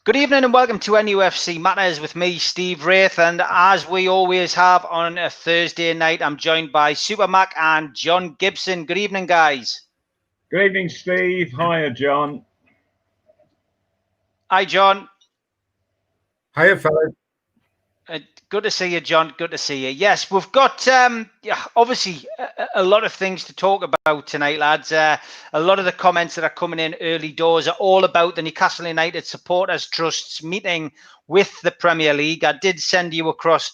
Good evening and welcome to NUFC Matters with me, Steve Wraith. And as we always have on a Thursday night, I'm joined by Supermac and John Gibson. Good evening, guys. Good evening, Steve. Hiya, John. Hi, John. Hiya, fellas. Good to see you, John. Good to see you. Yes, we've got obviously a lot of things to talk about tonight, lads. A lot of the comments that are coming in early doors are all about the Newcastle United Supporters Trust's meeting with the Premier League. I did send you across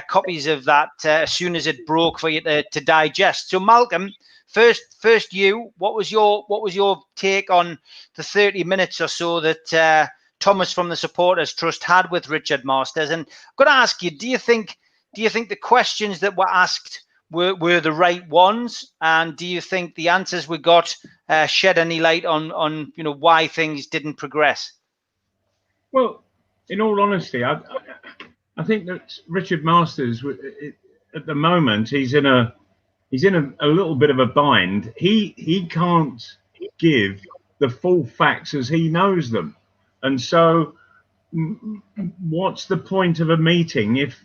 copies of that as soon as it broke for you to digest. So, Malcolm, first, you. What was your take on the 30 minutes or so that Thomas from the Supporters Trust had with Richard Masters? And I've got to ask you, do you think the questions that were asked were the right ones? And do you think the answers we got shed any light on why things didn't progress? Well, in all honesty, I think that Richard Masters, at the moment, he's in a little bit of a bind. He can't give the full facts as he knows them. And so what's the point of a meeting if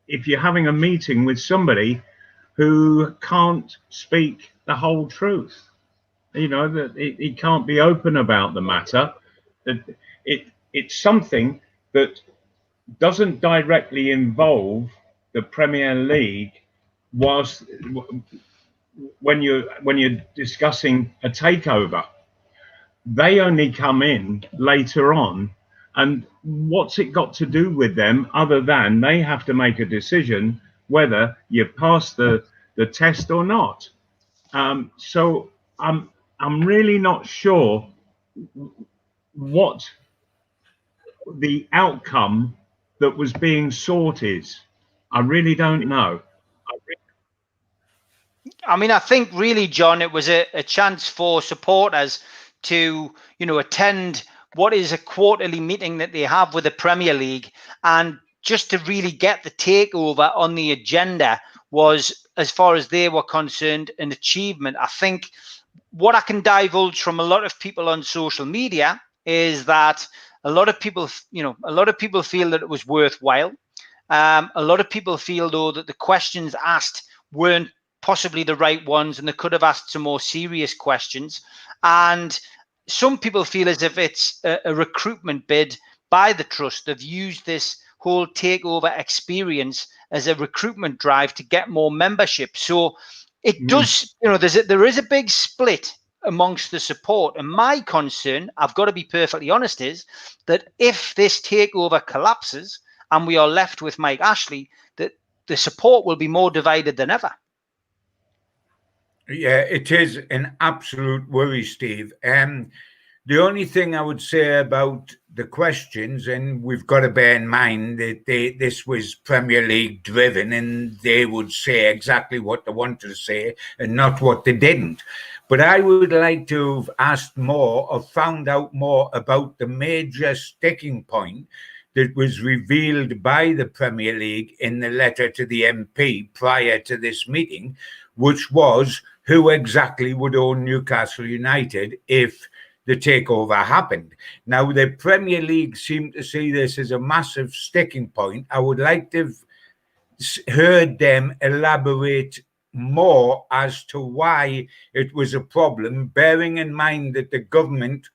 you're having a meeting with somebody who can't speak the whole truth? That he can't be open about the matter. It's something that doesn't directly involve the Premier League whilst when you're discussing a takeover. They only come in later on, and what's it got to do with them other than they have to make a decision whether you pass the test or not. So I'm really not sure what the outcome that was being sought is. I really don't know. I mean, I think really, John, it was a chance for supporters to attend what is a quarterly meeting that they have with the Premier League, and just to really get the takeover on the agenda was, as far as they were concerned, an achievement. I think what I can divulge from a lot of people on social media is that a lot of people feel that it was worthwhile. A lot of people feel, though, that the questions asked weren't possibly the right ones, and they could have asked some more serious questions. And some people feel as if it's a recruitment bid by the trust. They've used this whole takeover experience as a recruitment drive to get more membership. So it does, there is a big split amongst the support. And my concern, I've got to be perfectly honest, is that if this takeover collapses and we are left with Mike Ashley, that the support will be more divided than ever. Yeah, it is an absolute worry, Steve. The only thing I would say about the questions, and we've got to bear in mind that this was Premier League driven, and they would say exactly what they wanted to say and not what they didn't. But I would like to have asked more or found out more about the major sticking point that was revealed by the Premier League in the letter to the MP prior to this meeting, which was who exactly would own Newcastle United if the takeover happened. Now, the Premier League seemed to see this as a massive sticking point. I would like to have heard them elaborate more as to why it was a problem, bearing in mind that the government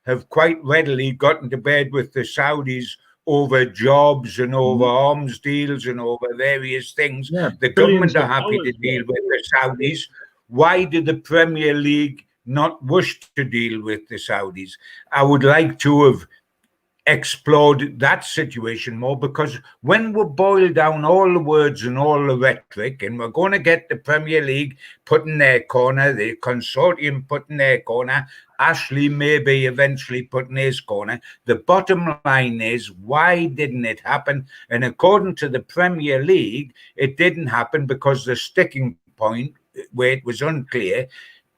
have quite readily got into bed with the Saudis over jobs and over arms deals and over various things. Yeah, the government are happy to deal with the Saudis. Why did the Premier League not wish to deal with the Saudis? I would like to have explored that situation more, because when we boil down all the words and all the rhetoric, and we're going to get the Premier League put in their corner, the consortium put in their corner, Ashley maybe eventually put in his corner, the bottom line is, why didn't it happen? And according to the Premier League, it didn't happen because the sticking point, where it was unclear,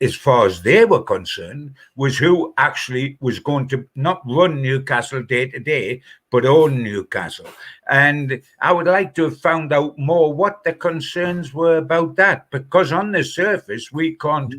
as far as they were concerned, was who actually was going to not run Newcastle day to day, but own Newcastle. And I would like to have found out more what the concerns were about that, because on the surface, we can't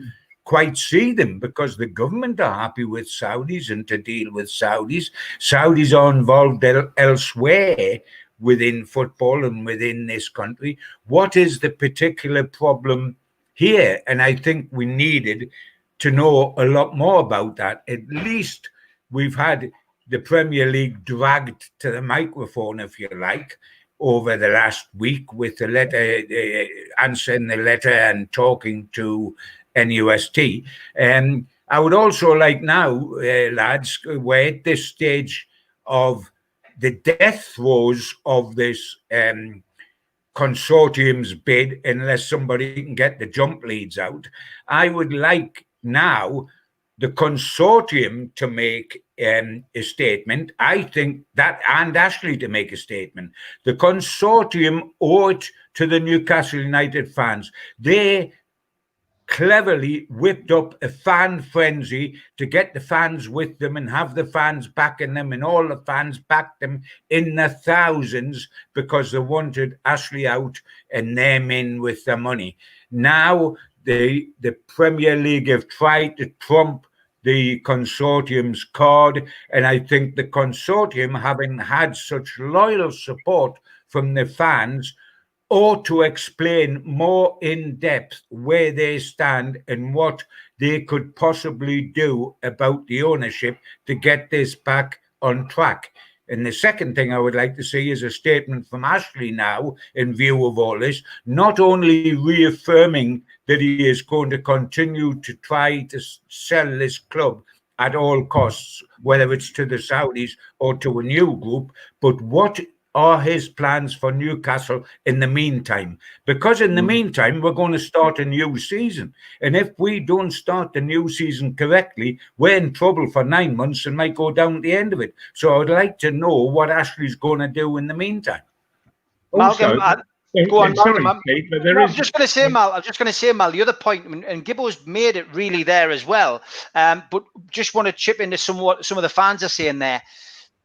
quite see them, because the government are happy with Saudis and to deal with Saudis. Saudis are involved elsewhere within football and within this country. What is the particular problem here? And I think we needed to know a lot more about that. At least we've had the Premier League dragged to the microphone, if you like, over the last week with the letter, answering the letter and talking to NUFC. I would also like now, lads, we're at this stage of the death throes of this consortium's bid, unless somebody can get the jump leads out. I would like now the consortium to make a statement. I think that, and Ashley to make a statement. The consortium owe it to the Newcastle United fans. They cleverly whipped up a fan frenzy to get the fans with them and have the fans backing them, and all the fans backed them in the thousands because they wanted Ashley out and them in with the money. Now the Premier League have tried to trump the consortium's card, and I think the consortium, having had such loyal support from the fans, ought to explain more in depth where they stand and what they could possibly do about the ownership to get this back on track. And the second thing I would like to see is a statement from Ashley now, in view of all this, not only reaffirming that he is going to continue to try to sell this club at all costs, whether it's to the Saudis or to a new group, but what are his plans for Newcastle in the meantime? Because in the meantime, we're going to start a new season. And if we don't start the new season correctly, we're in trouble for 9 months and might go down at the end of it. So I would like to know what Ashley's going to do in the meantime. Malcolm, go on, sorry, Malcolm. Steve, but there I'm just going to say, Mal, the other point, and Gibbo's made it really there as well, but just want to chip into some of the fans are saying there.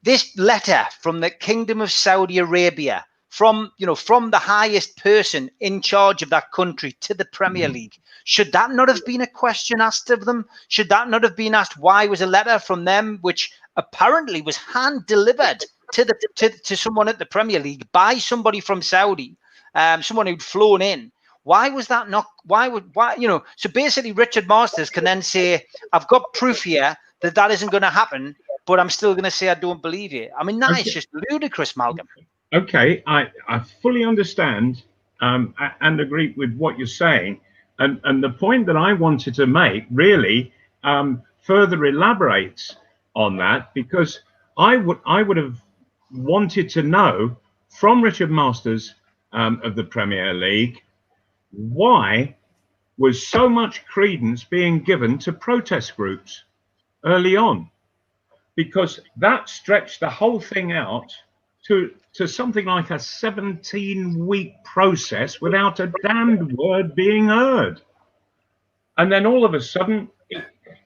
This letter from the Kingdom of Saudi Arabia, from the highest person in charge of that country to the Premier League, should that not have been a question asked of them? Should that not have been asked? Why was a letter from them, which apparently was hand delivered to someone at the Premier League by somebody from Saudi, someone who'd flown in? Why was that not? So basically, Richard Masters can then say, "I've got proof here that isn't going to happen, but I'm still going to say I don't believe you." I mean, that is just ludicrous, Malcolm. Okay, I fully understand and agree with what you're saying. And the point that I wanted to make really further elaborates on that, because I would have wanted to know from Richard Masters of the Premier League, why was so much credence being given to protest groups early on? Because that stretched the whole thing out to something like a 17-week process without a damned word being heard. And then all of a sudden,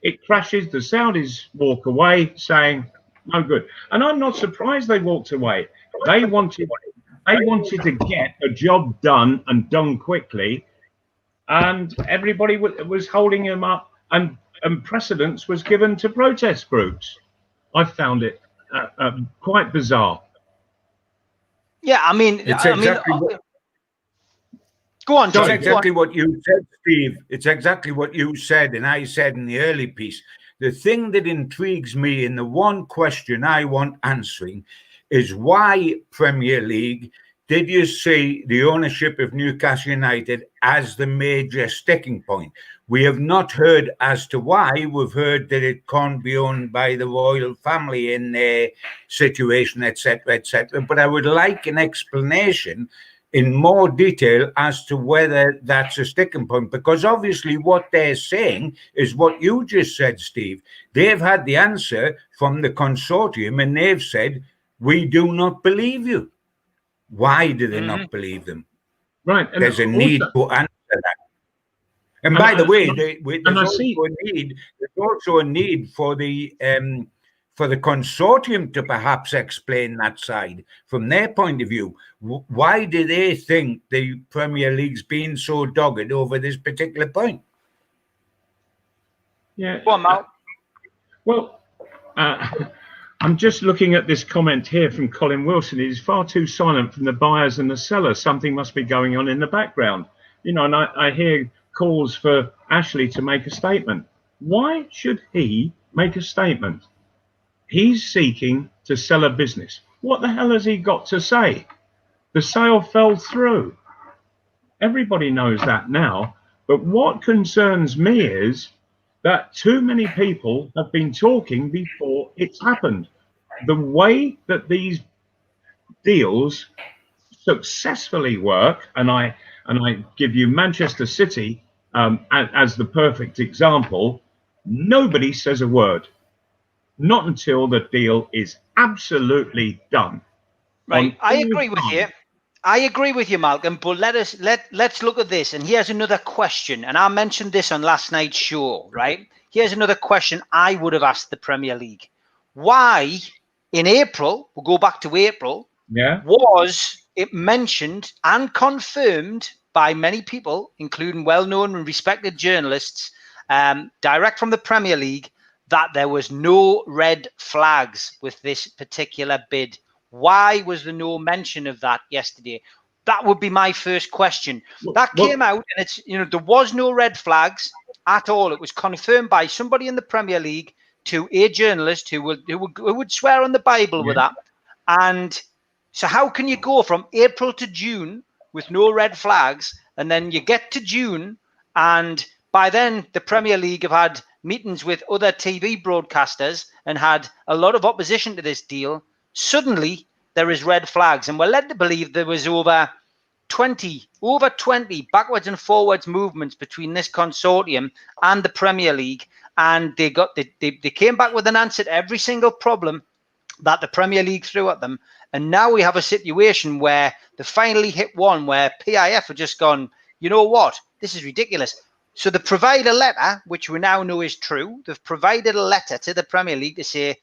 it crashes. The Saudis walk away saying, no good. And I'm not surprised they walked away. They wanted to get a job done and done quickly. And everybody was holding him up, and precedence was given to protest groups. I found it quite bizarre. Yeah, I mean, it's exactly go on, John. It's exactly what you said, Steve. It's exactly what you said, and I said in the early piece. The thing that intrigues me, and the one question I want answering, is why, Premier League, did you see the ownership of Newcastle United as the major sticking point? We have not heard as to why. We've heard that it can't be owned by the royal family in their situation, etc., etc. But I would like an explanation in more detail as to whether that's a sticking point, because obviously what they're saying is what you just said, Steve. They've had the answer from the consortium, and they've said, we do not believe you. Why do they not believe them? Right. There's a need to answer that. And by the way, there's also a need for the consortium to perhaps explain that side from their point of view. Why do they think the Premier League's been so dogged over this particular point? Yeah. Go on, Mal. Well, I'm just looking at this comment here from Colin Wilson. It is far too silent from the buyers and the sellers. Something must be going on in the background. You know, and I hear calls for Ashley to make a statement. Why should he make a statement? He's seeking to sell a business. What the hell has he got to say? The sale fell through. Everybody knows that now. But what concerns me is that too many people have been talking before it's happened. The way that these deals successfully work, and I give you Manchester City as the perfect example, nobody says a word. Not until the deal is absolutely done. Right, I agree with you. I agree with you, Malcolm. But let's look at this. And here's another question. And I mentioned this on last night's show. Right, here's another question I would have asked the Premier League. Why in April? We'll go back to April. Yeah. Was it mentioned and confirmed by many people, including well-known and respected journalists, direct from the Premier League, that there was no red flags with this particular bid? Why was there no mention of that yesterday? That would be my first question. That came out, and it's, you know, there was no red flags at all. It was confirmed by somebody in the Premier League to a journalist who would swear on the Bible with that. And so how can you go from April to June with no red flags, and then you get to June, and by then the Premier League have had meetings with other TV broadcasters and had a lot of opposition to this deal? Suddenly there is red flags, and we're led to believe there was over 20 backwards and forwards movements between this consortium and the Premier League, and they came back with an answer to every single problem that the Premier League threw at them. And now we have a situation where they finally hit one where PIF have just gone, you know what, this is ridiculous. So they provide a letter, which we now know is true. They've provided a letter to the Premier League to say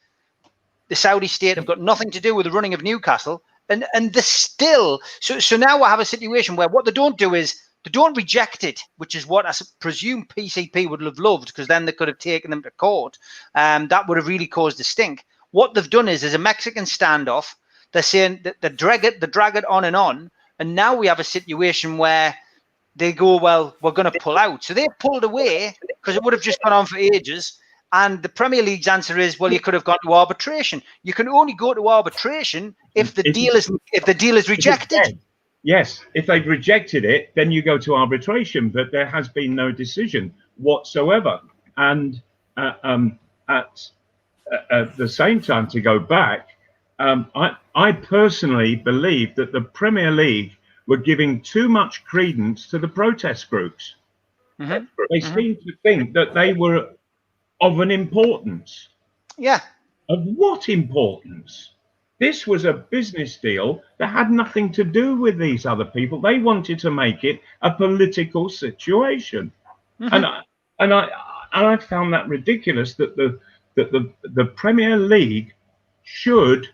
the Saudi state have got nothing to do with the running of Newcastle. And they're still, so now I have a situation where what they don't do is they don't reject it, which is what I presume PCP would have loved, because then they could have taken them to court. That would have really caused a stink. What they've done is there's a Mexican standoff. They're saying that they drag it on, and now we have a situation where they go, well, we're going to pull out. So they pulled away because it would have just gone on for ages. And the Premier League's answer is, well, you could have gone to arbitration. You can only go to arbitration if the deal is rejected. Yes, if they've rejected it, then you go to arbitration. But there has been no decision whatsoever. And at the same time, to go back, I personally believe that the Premier League were giving too much credence to the protest groups. Mm-hmm. They seemed to think that they were of an importance. Yeah. Of what importance? This was a business deal that had nothing to do with these other people. They wanted to make it a political situation. Mm-hmm. And I found that ridiculous that the Premier League should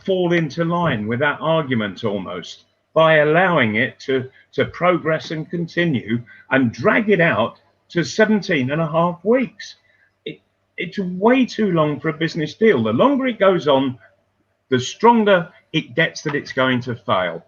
fall into line with that argument almost by allowing it to progress and continue and drag it out to 17 and a half weeks. It's way too long for a business deal. The longer it goes on, the stronger it gets that it's going to fail.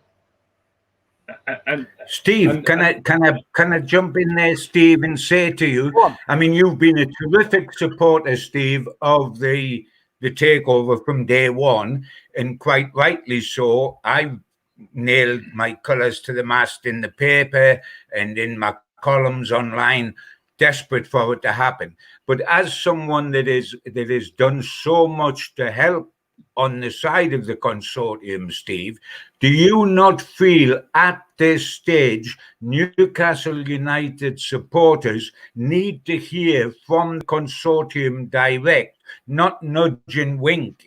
Steve, can I jump in there, Steve, and say to you, I mean, you've been a terrific supporter, Steve, of the takeover from day one, and quite rightly so. I nailed my colours to the mast in the paper and in my columns online, desperate for it to happen. But as someone that has done so much to help on the side of the consortium, Steve, do you not feel at this stage Newcastle United supporters need to hear from the consortium direct, not nudge and wink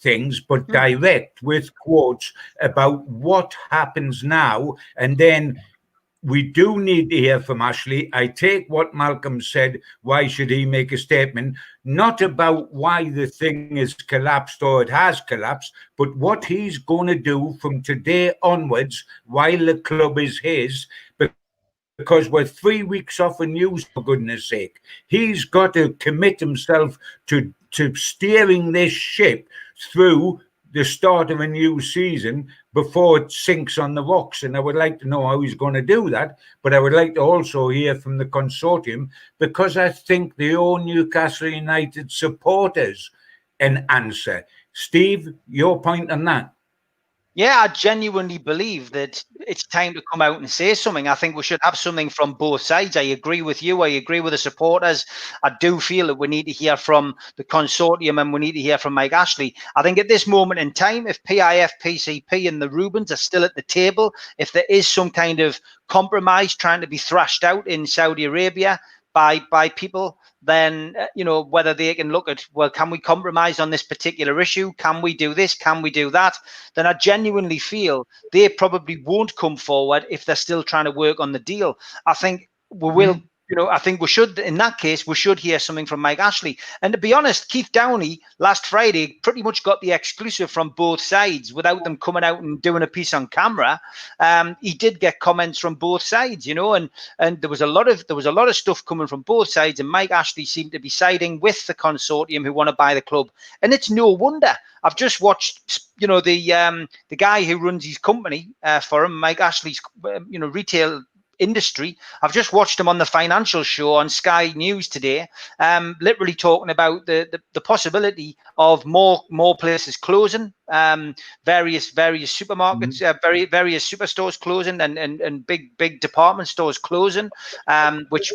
things, but direct with quotes about what happens now? And then we do need to hear from Ashley. I take what Malcolm said. Why should he make a statement? Not about why the thing is collapsed or it has collapsed, but what he's going to do from today onwards while the club is his. because we're 3 weeks off of news, for goodness sake. He's got to commit himself to steering this ship through the start of a new season before it sinks on the rocks. And I would like to know how he's going to do that. But I would like to also hear from the consortium, because I think they owe Newcastle United supporters an answer. Steve, your point on that? Yeah, I genuinely believe that it's time to come out and say something. I think we should have something from both sides. I agree with you. I agree with the supporters. I do feel that we need to hear from the consortium and we need to hear from Mike Ashley. I think at this moment in time, if PIF, PCP and the Rubens are still at the table, if there is some kind of compromise trying to be thrashed out in Saudi Arabia by people, then, whether they can look at, well, can we compromise on this particular issue? Can we do this? Can we do that? Then I genuinely feel they probably won't come forward if they're still trying to work on the deal. I think we will. I think we should, in that case, we should hear something from Mike Ashley. And to be honest, Keith Downey last Friday pretty much got the exclusive from both sides without them coming out and doing a piece on camera. He did get comments from both sides, and there was a lot of stuff coming from both sides. And Mike Ashley seemed to be siding with the consortium who want to buy the club. And it's no wonder. I've just watched, the guy who runs his company for him, Mike Ashley's, retail industry. I've just watched him on the financial show on Sky News today, literally talking about the possibility of more places closing, various supermarkets, various superstores closing, and big department stores closing, which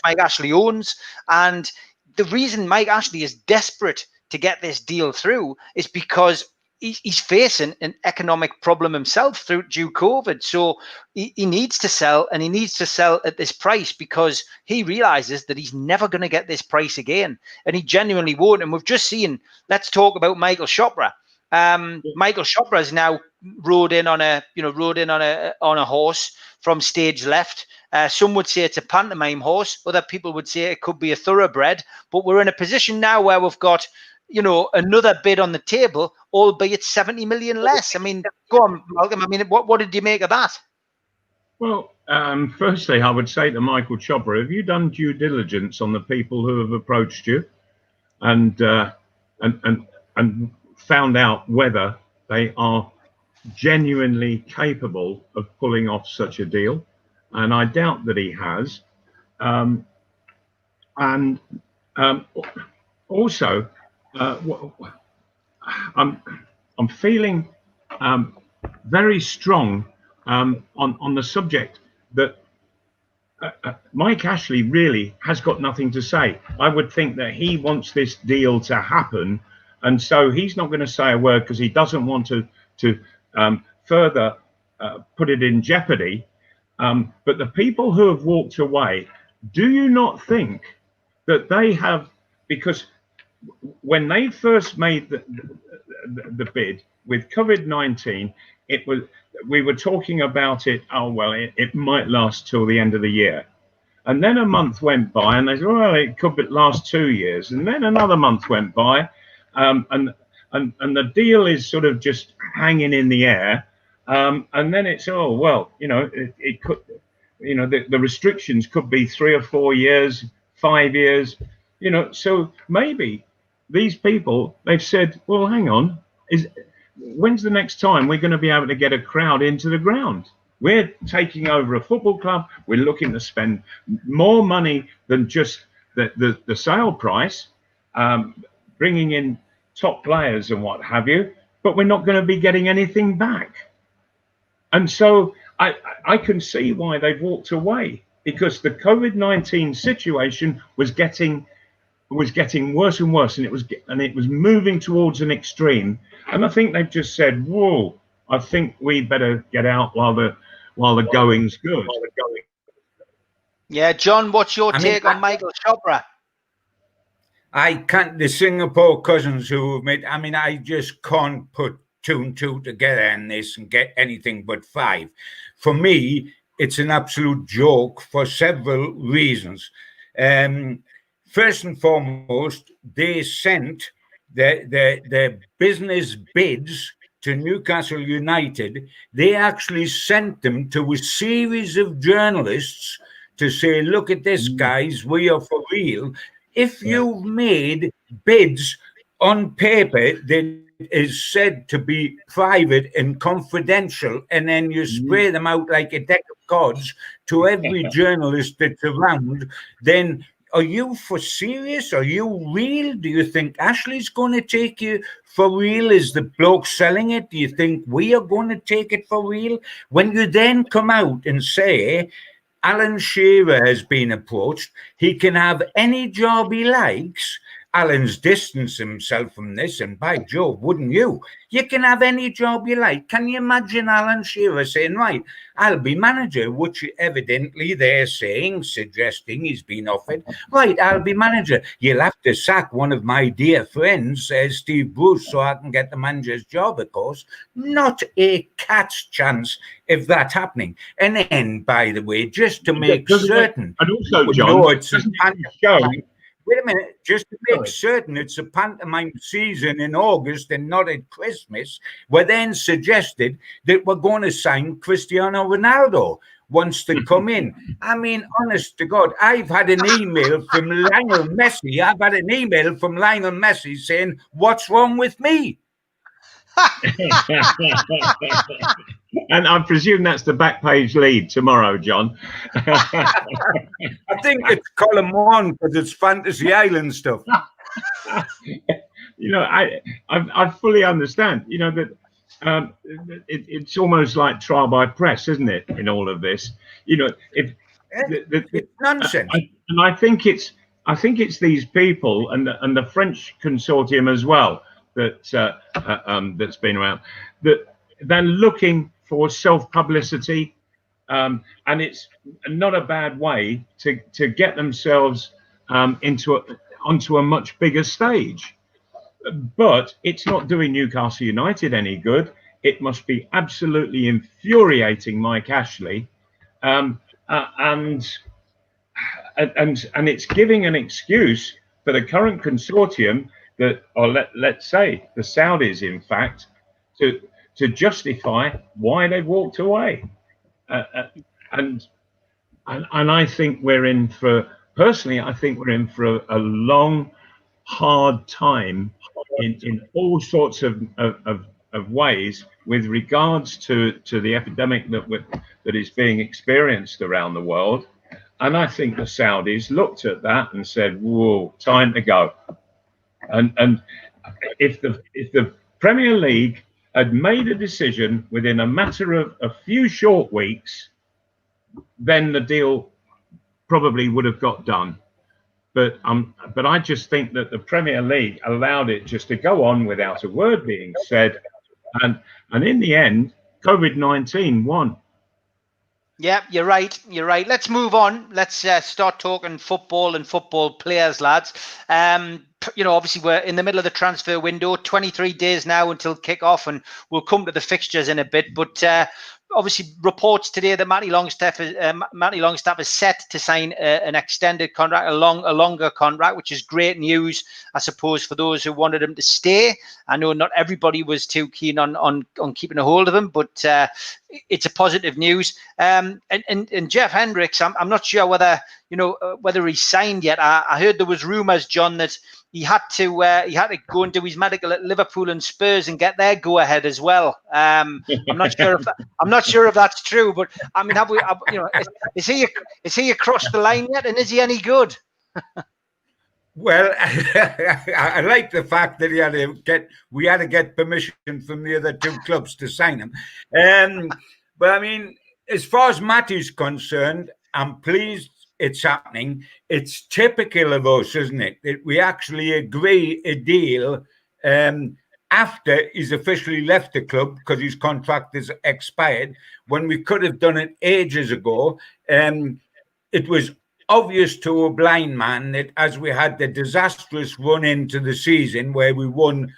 Mike Ashley owns. And the reason Mike Ashley is desperate to get this deal through is because he's facing an economic problem himself due COVID. So he needs to sell, and he needs to sell at this price because he realizes that he's never going to get this price again. And he genuinely won't. And we've just seen, let's talk about Michael Chopra. Michael Chopra has now rode in on a horse from stage left. Some would say it's a pantomime horse. Other people would say it could be a thoroughbred. But we're in a position now where we've got another bid on the table, albeit 70 million less. I mean, go on, Malcolm. I mean, what did you make of that? Well, firstly, I would say to Michael Chopra, have you done due diligence on the people who have approached you, and found out whether they are genuinely capable of pulling off such a deal? And I doubt that he has. Also. I'm feeling very strong on the subject that Mike Ashley really has got nothing to say. I would think that he wants this deal to happen, and so he's not going to say a word because he doesn't want to further put it in jeopardy. But the people who have walked away, do you not think that they have, because when they first made the bid with COVID-19, we were talking about it. Oh well, it might last till the end of the year, and then a month went by, and they said, well, it could last 2 years, and then another month went by, and the deal is sort of just hanging in the air, and then it's it could, the restrictions could be 3 or 4 years, 5 years, so maybe. These people, they've said, well, hang on, when's the next time we're going to be able to get a crowd into the ground? We're taking over a football club. We're looking to spend more money than just the sale price, bringing in top players and what have you, but we're not going to be getting anything back. And so I can see why they've walked away, because the COVID-19 situation was getting worse and worse, and it was moving towards an extreme. And I think they've just said, whoa, I think we better get out while the going's good. Yeah, John, what's your take on Michael Chopra? I can't, the Singapore cousins who have made, I just can't put 2 and 2 together in this and get anything but 5. For me, it's an absolute joke for several reasons. First and foremost, they sent the business bids to Newcastle United, they actually sent them to a series of journalists to say, look at this, guys, we are for real. If you've made bids on paper that is said to be private and confidential, and then you spray them out like a deck of cards to every journalist that's around, then are you for serious? Are you real? Do you think Ashley's going to take you for real? Is the bloke selling it? Do you think we are going to take it for real? When you then come out and say, Alan Shearer has been approached, he can have any job he likes. Alan's distanced himself from this, and by Jove, wouldn't you? You can have any job you like. Can you imagine Alan Shearer saying, right, I'll be manager, which evidently they're saying, suggesting he's been offered. Right, I'll be manager. You'll have to sack one of my dear friends, Steve Bruce, so I can get the manager's job, of course. Not a cat's chance of that happening. And then, by the way, just to make certain, and also, John, it's a wait a minute, just to make certain it's a pantomime season in August and not at Christmas, we're then suggested that we're going to sign Cristiano Ronaldo wants to come in. I mean, honest to God, I've had an email from Lionel Messi. I've had an email from Lionel Messi saying, what's wrong with me? And I presume that's the back page lead tomorrow, John. I think it's column 1 because it's Fantasy Island stuff. You know, I fully understand. You know that it's almost like trial by press, isn't it? In all of this, you know, if it's nonsense. And I think it's these people and the French consortium as well that's been around, that they're looking for self-publicity, and it's not a bad way to get themselves onto a much bigger stage. But it's not doing Newcastle United any good. It must be absolutely infuriating Mike Ashley, and it's giving an excuse for the current consortium that, or let's say the Saudis, in fact, to justify why they've walked away, and I think we're in for, personally, I think we're in for a long, hard time in all sorts of ways with regards to the epidemic that is being experienced around the world. And I think the Saudis looked at that and said, "Whoa, time to go." And if the Premier League had made a decision within a matter of a few short weeks, then the deal probably would have got done. But I just think that the Premier League allowed it just to go on without a word being said, and in the end, COVID-19 won. Yeah, you're right. You're right. Let's move on. Let's start talking football and football players, lads. You know, obviously we're in the middle of the transfer window, 23 days now until kick-off, and we'll come to the fixtures in a bit. But obviously reports today that Matty Longstaff is set to sign an extended contract, a longer contract, which is great news, I suppose, for those who wanted him to stay. I know not everybody was too keen on keeping a hold of him, but it's a positive news. And Jeff Hendricks, I'm not sure whether he's signed yet. I heard there was rumours, John, that he had to go and do his medical at Liverpool and Spurs and get their go ahead as well. I'm not sure if that's true, but I mean, is he across the line yet, and is he any good? Well, I like the fact that we had to get permission from the other two clubs to sign him. But I mean, as far as Matty's concerned, I'm pleased it's happening. It's typical of us, isn't it, that we actually agree a deal after he's officially left the club because his contract is expired, when we could have done it ages ago. It was obvious to a blind man that as we had the disastrous run into the season where we won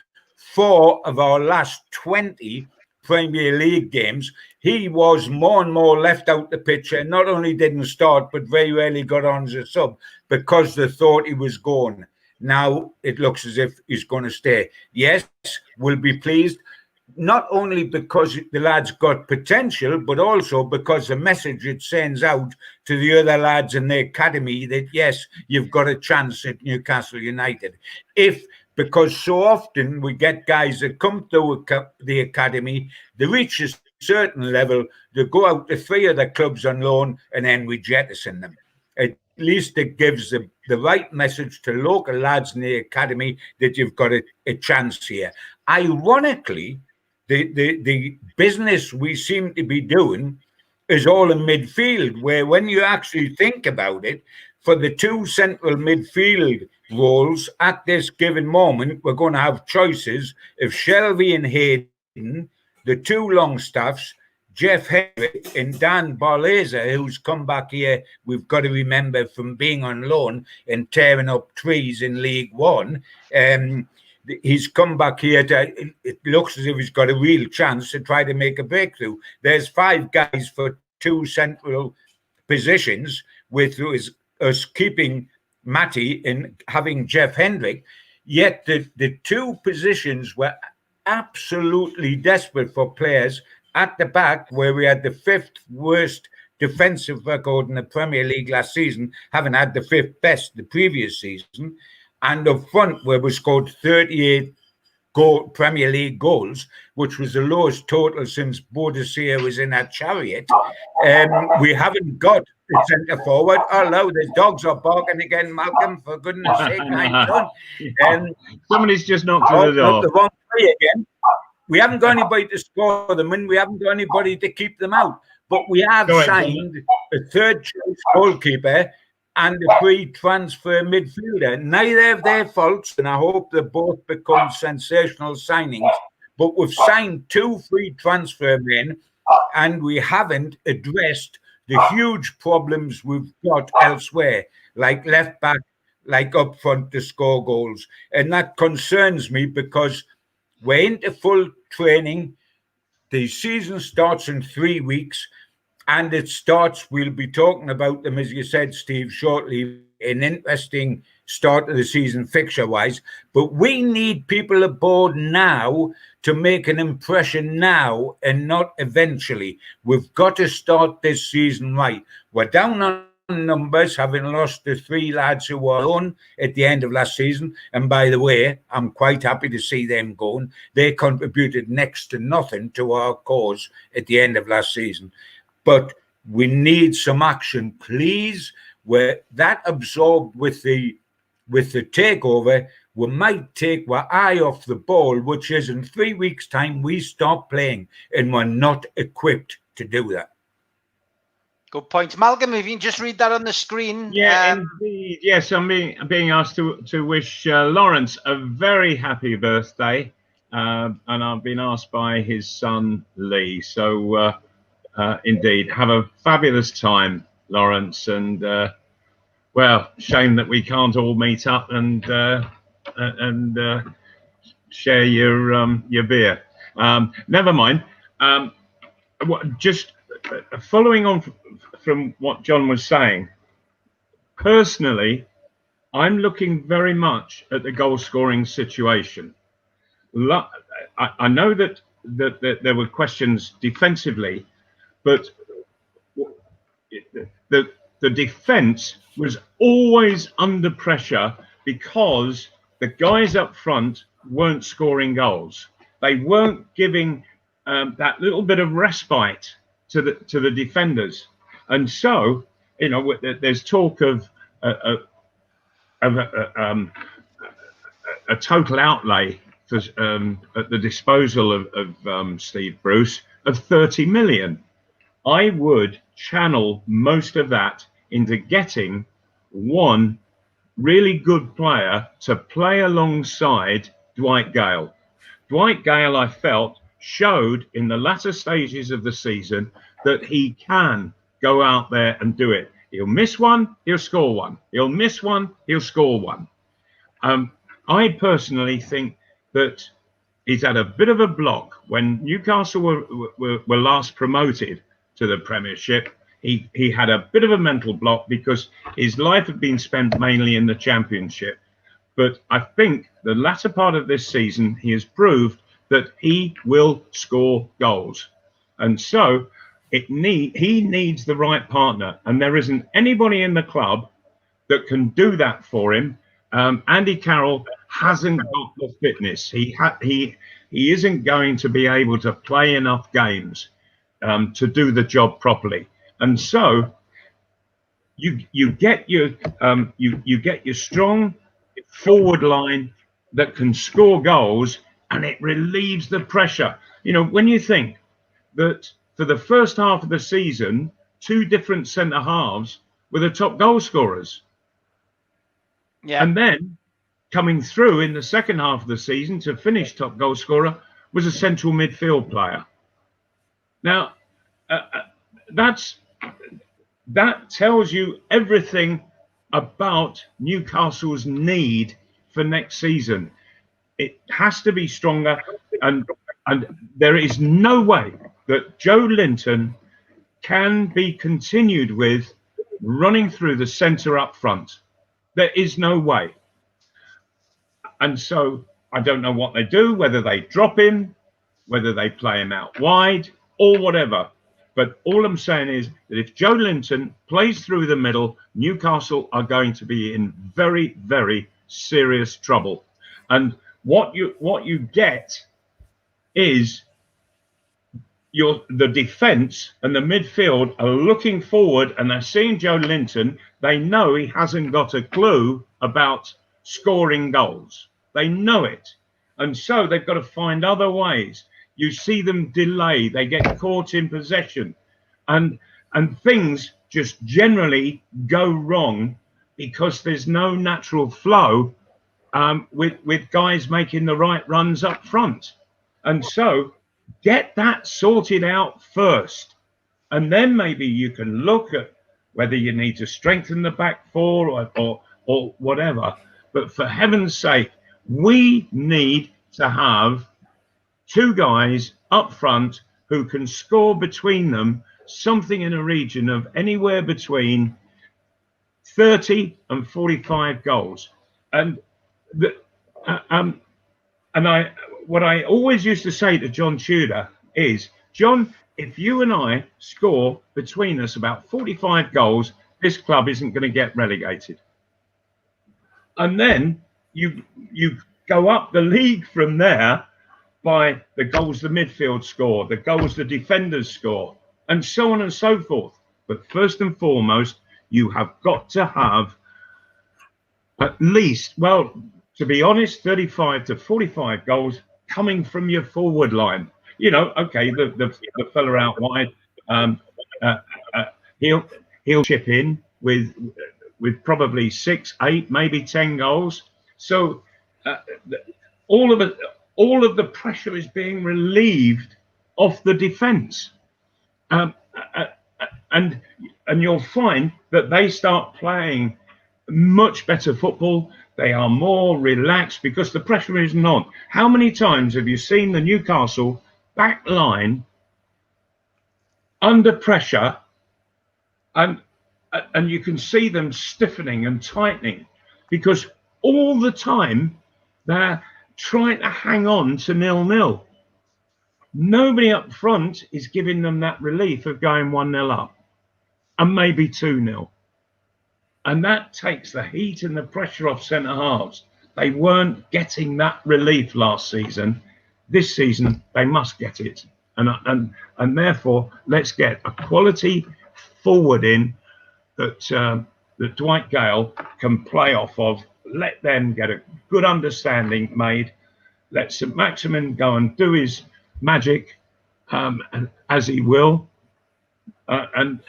4 of our last 20 Premier League games, he was more and more left out the picture. Not only didn't start, but very rarely got on as a sub because they thought he was gone. Now it looks as if he's going to stay. Yes, we'll be pleased. not only because the lad's got potential, but also because the message it sends out to the other lads in the academy that, yes, you've got a chance at Newcastle United. Because so often we get guys that come through the academy, they reach a certain level, they go out to 3 other clubs on loan, and then we jettison them. At least it gives the right message to local lads in the academy that you've got a chance here. Ironically, the business we seem to be doing is all in midfield, where when you actually think about it, for the 2 central midfield roles at this given moment, we're going to have choices of Shelby and Hayden, the 2 Longstaffs, Jeff Hendrick and Dan Barlaser, who's come back here, we've got to remember, from being on loan and tearing up trees in League One. He's come back here it looks as if he's got a real chance to try to make a breakthrough. There's 5 guys for 2 central positions, with us keeping Matty and having Jeff Hendrick. Yet the 2 positions were absolutely desperate for players at the back, where we had the 5th worst defensive record in the Premier League last season, having had the 5th best the previous season. And up front, where we scored 38 Premier League goals, which was the lowest total since Bodicea was in that chariot. We haven't got a centre forward. Although the dogs are barking again, Malcolm, for goodness sake, my son. Somebody's just knocked on the door. The wrong play again. We haven't got anybody to score them in. We haven't got anybody to keep them out. But we have signed a 3rd choice goalkeeper and a free transfer midfielder. Neither of their faults, and I hope they both become sensational signings. But we've signed 2 free transfer men, and we haven't addressed the huge problems we've got elsewhere, like left back, like up front to score goals. And that concerns me, because we're into full training. The season starts in 3 weeks. And it starts, we'll be talking about them, as you said, Steve, shortly, an interesting start of the season fixture-wise. But we need people aboard now to make an impression now and not eventually. We've got to start this season right. We're down on numbers, having lost the 3 lads who were on at the end of last season. And by the way, I'm quite happy to see them going. They contributed next to nothing to our cause at the end of last season. But we need some action, please. Where that absorbed with the takeover, we might take our eye off the ball, which is in 3 weeks' time we start playing, and we're not equipped to do that. Good point, Malcolm. If you can just read that on the screen. Yeah, indeed. Yes, I'm being asked to wish Lawrence a very happy birthday, and I've been asked by his son Lee. So. Indeed, have a fabulous time, Lawrence, and well, shame that we can't all meet up and share your beer. Never mind. Just following on from what John was saying, personally, I'm looking very much at the goal scoring situation. I know that there were questions defensively. But the defence was always under pressure because the guys up front weren't scoring goals. They weren't giving that little bit of respite to the defenders, and so there's talk of a total outlay for, at the disposal of Steve Bruce of 30 million. I would channel most of that into getting one really good player to play alongside Dwight Gale. Dwight Gale, I felt, showed in the latter stages of the season that he can go out there and do it. He'll miss one, he'll score one. He'll miss one, he'll score one. I personally think that he's had a bit of a block. When Newcastle were last promoted to the Premiership, he had a bit of a mental block because his life had been spent mainly in the Championship. But I think the latter part of this season, he has proved that he will score goals. And so he needs the right partner. And there isn't anybody in the club that can do that for him. Andy Carroll hasn't got the fitness. He isn't going to be able to play enough games to do the job properly. And so you get your strong forward line that can score goals, and it relieves the pressure. You know, when you think that for the first half of the season, 2 different centre halves were the top goal scorers. Yeah. And then coming through in the second half of the season to finish top goal scorer was a central midfield player. Now, that tells you everything about Newcastle's need for next season. It has to be stronger, and there is no way that Joe Linton can be continued with running through the centre up front. There is no way. And so I don't know what they do, whether they drop him, whether they play him out wide or whatever. But all I'm saying is that if Joe Linton plays through the middle, Newcastle are going to be in very, very serious trouble. And what you get is the defence and the midfield are looking forward, and they're seeing Joe Linton. They know he hasn't got a clue about scoring goals. They know it. And so they've got to find other ways. You see them delay. They get caught in possession. And things just generally go wrong because there's no natural flow with guys making the right runs up front. And so get that sorted out first. And then maybe you can look at whether you need to strengthen the back four or whatever. But for heaven's sake, we need to have 2 guys up front who can score between them something in a region of anywhere between 30 and 45 goals. And what I always used to say to John Tudor is, John, if you and I score between us about 45 goals, this club isn't going to get relegated. And then you go up the league from there by the goals the midfield score, the goals the defenders score, and so on and so forth. But first and foremost, you have got to have at least, well, to be honest, 35 to 45 goals coming from your forward line. You know, okay, the fella out wide, he'll chip in with probably 6, 8, maybe 10 goals. So all of the pressure is being relieved off the defence, and you'll find that they start playing much better football. They are more relaxed because the pressure isn't on. How many times have you seen the Newcastle back line under pressure, and you can see them stiffening and tightening because all the time they're trying to hang on to 0-0. Nobody up front is giving them that relief of going 1-0 up and maybe 2-0. And that takes the heat and the pressure off centre halves. They weren't getting that relief last season. This season, they must get it. And therefore, let's get a quality forward in that Dwight Gale can play off of. Let them get a good understanding made. Let St. Maximin go and do his magic, as he will. And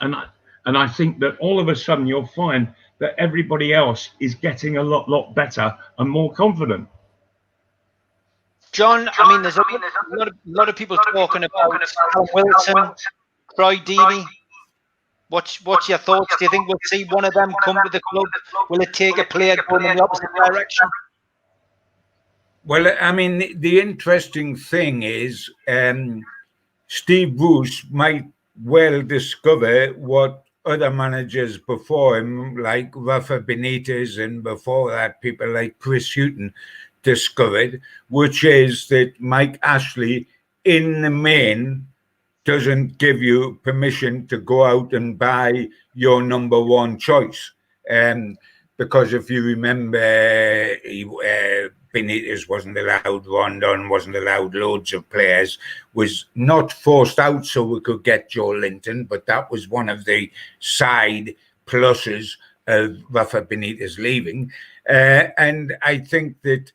I think that all of a sudden you'll find that everybody else is getting a lot better and more confident. John, I mean, there's a lot of people talking about Callum Wilson, Troy Deeney. What's your thoughts? Do you think we'll see one of them come to the club? Will it take a player going in the opposite direction? Well, I mean, the interesting thing is Steve Bruce might well discover what other managers before him, like Rafa Benitez, and before that, people like Chris Hughton, discovered, which is that Mike Ashley, in the main, doesn't give you permission to go out and buy your number one choice. Because if you remember, Benitez wasn't allowed, Rondon wasn't allowed, loads of players, was not forced out so we could get Joe Linton, but that was one of the side pluses of Rafa Benitez leaving. And I think that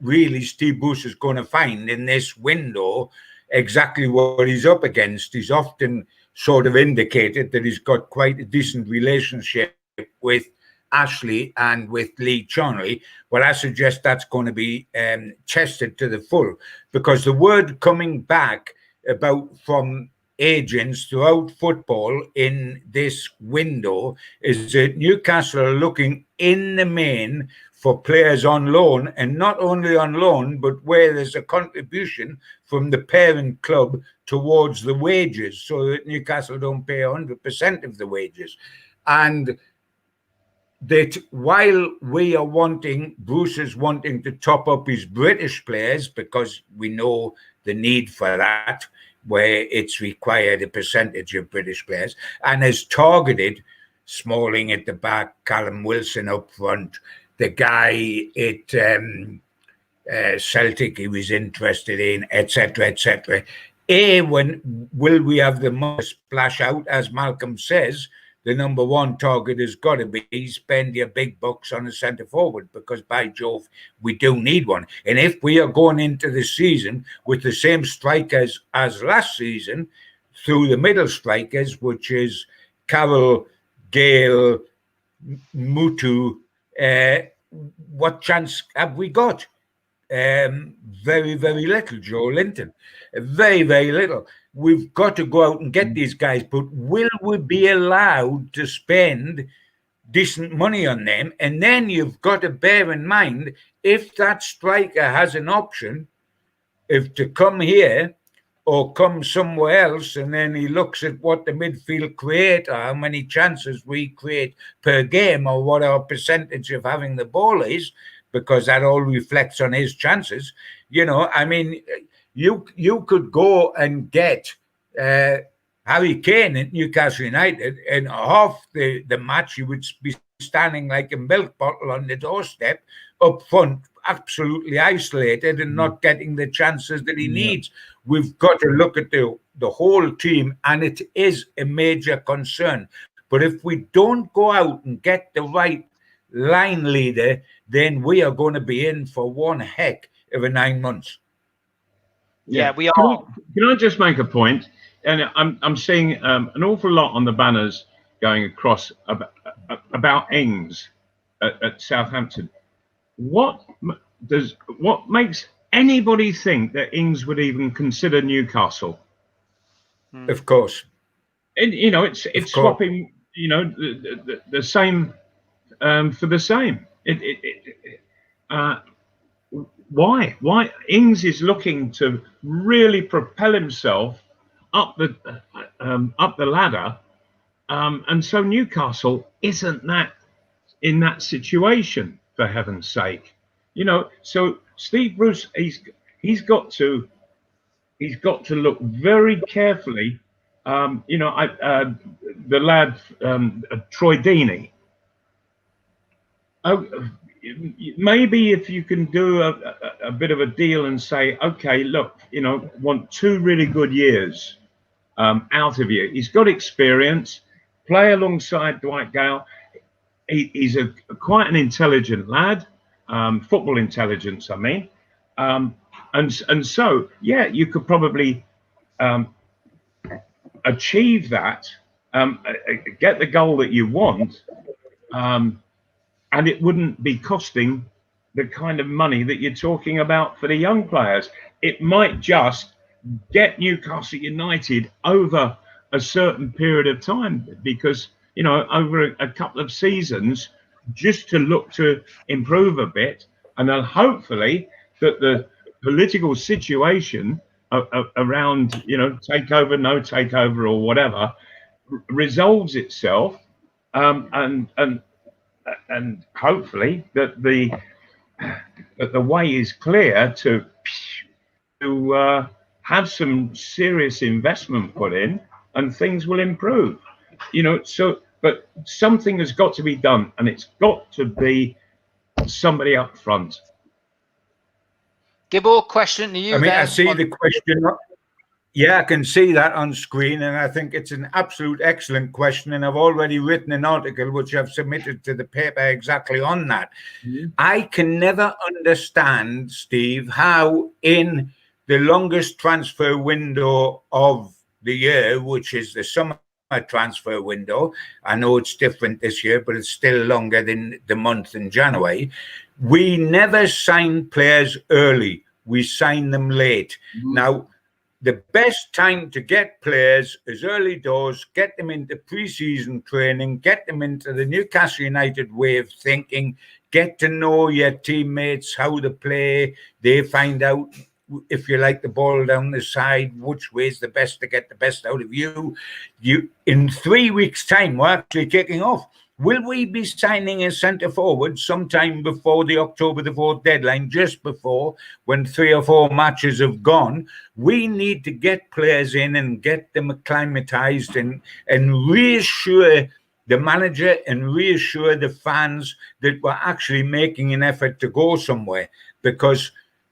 really Steve Bruce is going to find in this window exactly what he's up against. He's often sort of indicated that he's got quite a decent relationship with Ashley and with Lee Charnley. Well, I suggest that's going to be tested to the full, because the word coming back about from agents throughout football in this window is that Newcastle are looking in the main for players on loan, and not only on loan, but where there's a contribution from the parent club towards the wages, so that Newcastle don't pay 100% of the wages. And that while we are wanting, Bruce is wanting to top up his British players, because we know the need for that, where it's required a percentage of British players, and has targeted Smalling at the back, Callum Wilson up front, the guy at Celtic he was interested in, etc., etc. When will we have the money splash out? As Malcolm says, the number one target has got to be spend your big bucks on a centre forward, because by Jove, we do need one. And if we are going into the season with the same strikers as last season, through the middle strikers, which is Carroll, Gale, Mutu, what chance have we got? Very, very little. Joe Linton, very, very little. We've got to go out and get these guys, but will we be allowed to spend decent money on them? And then you've got to bear in mind, if that striker has an option, if to come here or come somewhere else, and then he looks at what the midfield create, or how many chances we create per game, or what our percentage of having the ball is, because that all reflects on his chances. You know, I mean, you could go and get Harry Kane at Newcastle United, and half the match you would be standing like a milk bottle on the doorstep up front, absolutely isolated and not getting the chances that he needs. We've got to look at the whole team, and it is a major concern. But if we don't go out and get the right line leader, then we are going to be in for one heck of a 9 months. Yeah, we are. Can I just make a point? And I'm seeing an awful lot on the banners going across about Ings at Southampton. What makes anybody think that Ings would even consider Newcastle? Of course. And, you know, it's swapping, you know, the same for the same. Why? Ings is looking to really propel himself up the ladder, and so Newcastle isn't that in that situation, for heaven's sake. You know, so Steve Bruce, he's got to look very carefully. You know, the lad Troy Deeney. Maybe if you can do a bit of a deal and say, okay, look, you know, want 2 really good years out of you. He's got experience. Play alongside Dwight Gale. He's quite an intelligent lad, football intelligence, I mean. And so, yeah, you could probably achieve that, get the goal that you want, and it wouldn't be costing the kind of money that you're talking about for the young players. It might just get Newcastle United over a certain period of time, because, you know, over a couple of seasons, just to look to improve a bit, and then hopefully that the political situation around, you know, takeover, no takeover, or whatever, resolves itself, and hopefully that the but the way is clear to have some serious investment put in, and things will improve. But something has got to be done, and it's got to be somebody up front. Gibbo, question to you. I mean, there I see the question. Yeah, I can see that on screen, and I think it's an absolute excellent question. And I've already written an article which I've submitted to the paper exactly on that. Mm-hmm. I can never understand, Steve, how in the longest transfer window of the year, which is the summer transfer window, I know it's different this year, but it's still longer than the month in January, we never sign players early. We sign them late. Mm-hmm. Now, the best time to get players is early doors, get them into pre-season training, get them into the Newcastle United way of thinking, get to know your teammates, how they play. They find out, if you like the ball down the side, which way is the best to get the best out of you. In 3 weeks' time, we're actually kicking off. Will we be signing a centre forward sometime before the October the 4th deadline, just before, when 3 or 4 matches have gone? We need to get players in and get them acclimatised and reassure the manager and reassure the fans that we're actually making an effort to go somewhere, because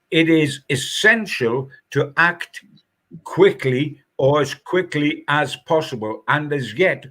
it is essential to act quickly, or as quickly as possible. And as yet,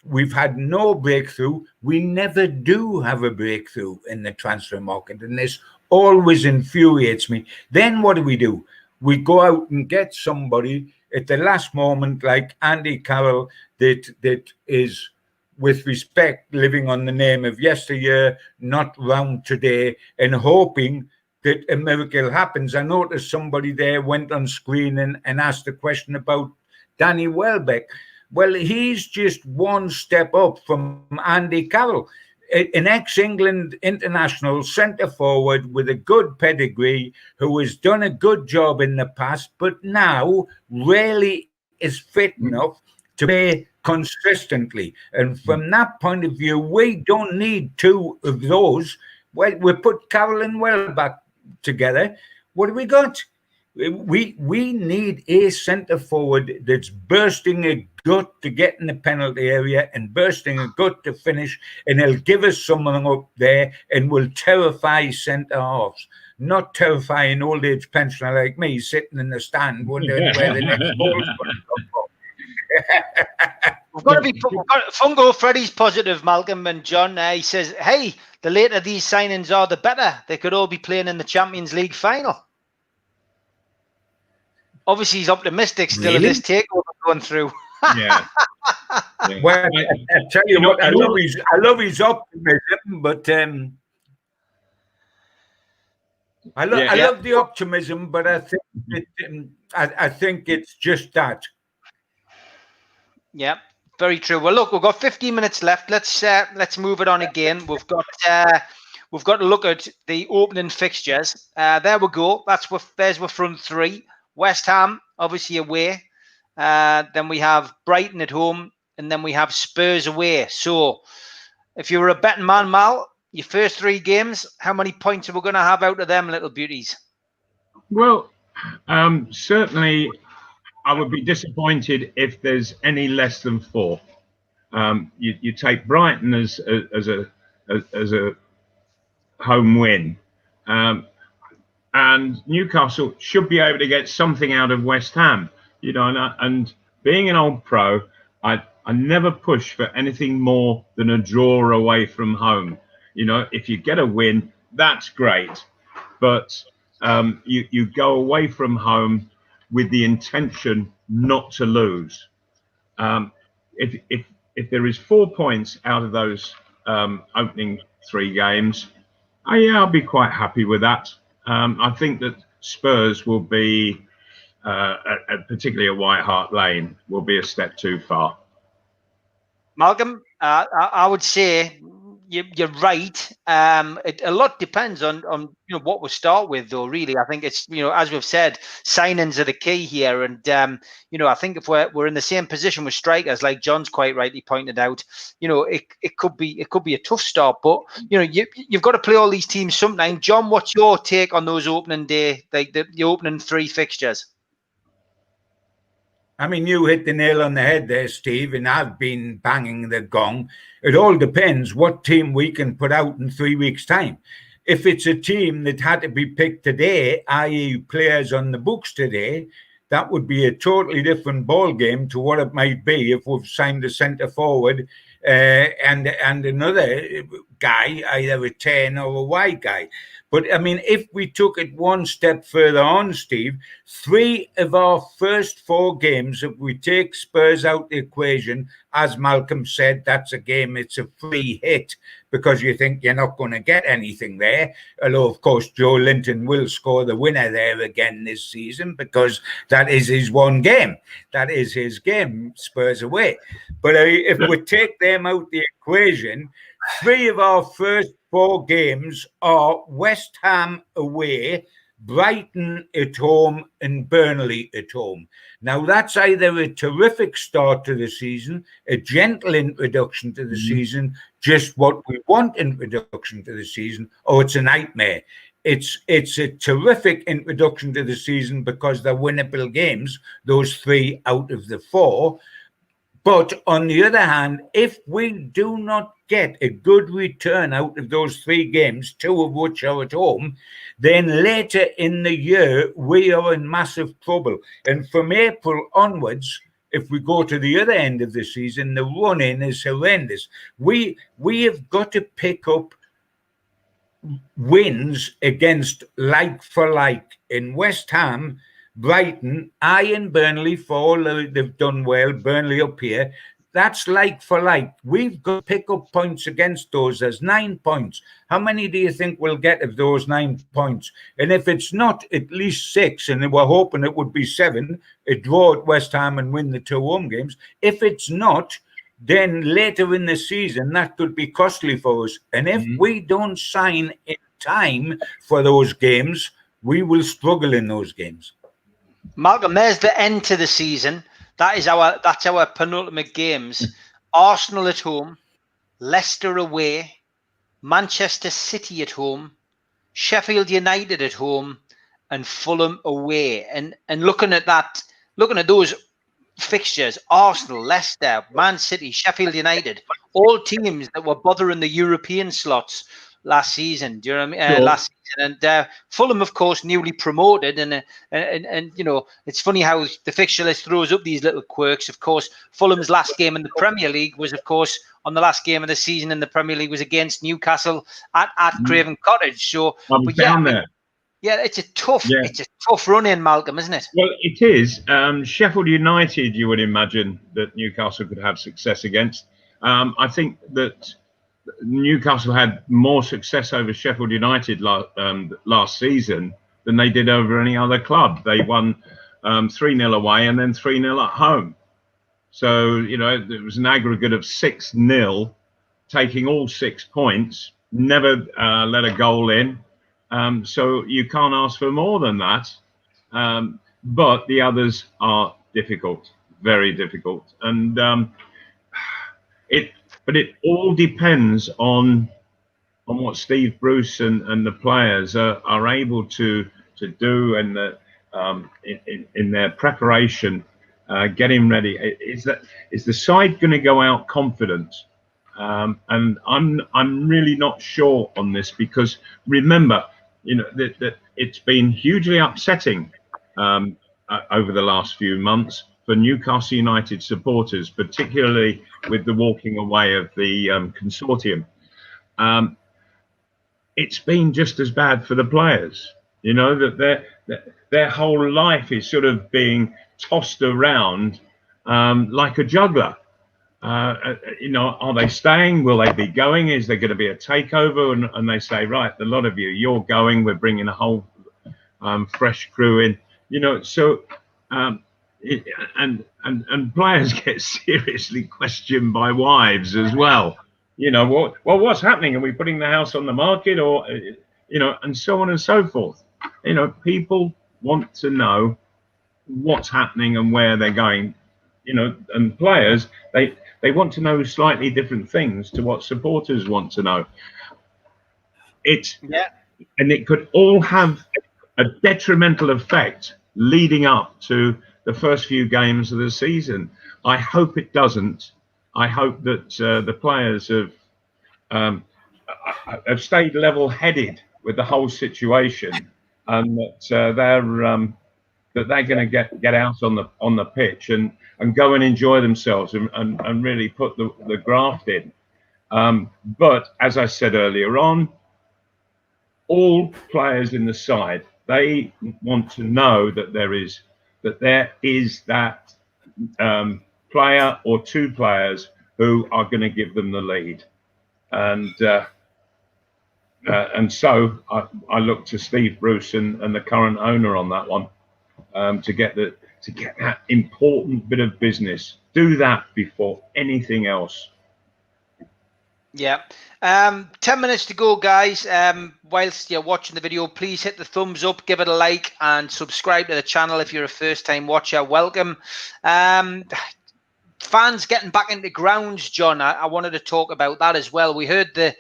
we've had no breakthrough. We never do have a breakthrough in the transfer market, and this always infuriates me. Then what do? We go out and get somebody at the last moment, like Andy Carroll, that is, with respect, living on the name of yesteryear, not round today, and hoping that a miracle happens. I noticed somebody there went on screen and asked a question about Danny Welbeck. Well, he's just one step up from Andy Carroll, an ex-England international centre-forward with a good pedigree, who has done a good job in the past, but now really is fit enough to play consistently. And from that point of view, we don't need 2 of those. Well, we put Carroll and Welbeck together. What have we got? We need a centre forward that's bursting a gut to get in the penalty area and bursting a gut to finish, and he'll give us someone up there and will terrify centre halves, not terrify an old age pensioner like me sitting in the stand wondering where the next ball is going to come from. We've got to be Fungo. Freddie's positive, Malcolm and John. He says, hey, the later these signings are, the better. They could all be playing in the Champions League final. Obviously, he's optimistic still of this takeover going through. Yeah. Well, I tell you what, I love his optimism, but I love the optimism, but I think I think it's just that. Yeah, very true. Well, look, we've got 15 minutes left. Let's move it on again. We've got to look at the opening fixtures. There we go. There's our front 3. West Ham, obviously away. Then we have Brighton at home, and then we have Spurs away. So, if you were a betting man, Mal, your first 3 games, how many points are we going to have out of them little beauties? Well, certainly, I would be disappointed if there's any less than 4. You take Brighton as a home win. And Newcastle should be able to get something out of West Ham, and being an old pro, I never push for anything more than a draw away from home. If you get a win, that's great, but you go away from home with the intention not to lose. If there is 4 points out of those opening 3 games, I'll be quite happy with that. I think that Spurs will be, particularly at White Hart Lane, will be a step too far. Malcolm, I would say you're right. A lot depends on what we start with, though. Really, I think it's as we've said, signings are the key here, and I think if we're in the same position with strikers, like John's quite rightly pointed out, it could be a tough start, but you've got to play all these teams sometime. John, what's your take on those opening day, like the opening 3 fixtures? I mean, you hit the nail on the head there, Steve, and I've been banging the gong. It all depends what team we can put out in 3 weeks' time. If it's a team that had to be picked today, i.e. players on the books today, that would be a totally different ball game to what it might be if we've signed a centre forward and another guy, either a 10 or a wide guy. But, I mean, if we took it one step further on, Steve, 3 of our first 4 games, if we take Spurs out the equation, as Malcolm said, that's a game, it's a free hit because you think you're not going to get anything there. Although, of course, Joe Linton will score the winner there again this season because that is his one game. That is his game, Spurs away. But if we take them out the equation, 3 of our first 4 games are West Ham away, Brighton at home, and Burnley at home. Now, that's either a terrific start to the season, a gentle introduction to the season, just what we want introduction to the season, or it's a nightmare. It's a terrific introduction to the season because they're winnable games, those 3 out of the 4. But on the other hand, if we do not get a good return out of those 3 games, 2 of which are at home, then later in the year, we are in massive trouble. And from April onwards, if we go to the other end of the season, the run-in is horrendous. We have got to pick up wins against like for like in West Ham, Brighton, and Burnley, for all they've done well, Burnley up here. That's like for like. We've got to pick up points against those. There's 9 points. How many do you think we'll get of those 9 points? And if it's not at least 6, and we're hoping it would be 7, a draw at West Ham and win the 2 home games. If it's not, then later in the season, that could be costly for us. And if we don't sign in time for those games, we will struggle in those games. Malcolm, there's the end to the season. That's our penultimate games. Arsenal at home, Leicester away, Manchester City at home, Sheffield United at home, and Fulham away. And looking at those fixtures, Arsenal, Leicester, Man City, Sheffield United, all teams that were bothering the European slots last season. Do you know what I mean? Last season, and Fulham, of course, newly promoted, and it's funny how the fixture list throws up these little quirks. Of course, Fulham's last game in the Premier League was, of course, on the last game of the season in the Premier League was against Newcastle at Craven Cottage. So, down there. Yeah, it's a tough run in, Malcolm, isn't it? Well, it is. Sheffield United, you would imagine that Newcastle could have success against. I think that Newcastle had more success over Sheffield United last season than they did over any other club. They won 3-0 away and then 3-0 at home. So, it was an aggregate of 6-0, taking all 6 points, never let a goal in. So you can't ask for more than that. But the others are difficult, very difficult. And it all depends on what Steve Bruce and the players are able to do and in their preparation, getting ready. Is the side going to go out confident? And I'm really not sure on this because remember, that it's been hugely upsetting over the last few months for Newcastle United supporters, particularly with the walking away of the consortium. It's been just as bad for the players, that their whole life is sort of being tossed around like a juggler. Are they staying? Will they be going? Is there going to be a takeover? And they say, right, a lot of you're going. We're bringing a whole fresh crew in. So and players get seriously questioned by wives as well. You know, what's happening? Are we putting the house on the market, or you know, and so on and so forth. You know, people want to know what's happening and where they're going. You know, and players, they want to know slightly different things to what supporters want to know. And it could all have a detrimental effect leading up to the first few games of the season. I hope it doesn't. I hope that the players have stayed level-headed with the whole situation, and that they're going to get out on the pitch and go and enjoy themselves and really put the graft in. But as I said earlier on, all players in the side, they want to know that there is that player or two players who are going to give them the lead, and so I look to Steve Bruce and the current owner on that one, to get that important bit of business. Do that before anything else. Yeah. 10 minutes to go, guys. Whilst you're watching the video, please hit the thumbs up, give it a like, and subscribe to the channel if you're a first-time watcher. Welcome. Fans getting back into grounds, John. I wanted to talk about that as well. We heard the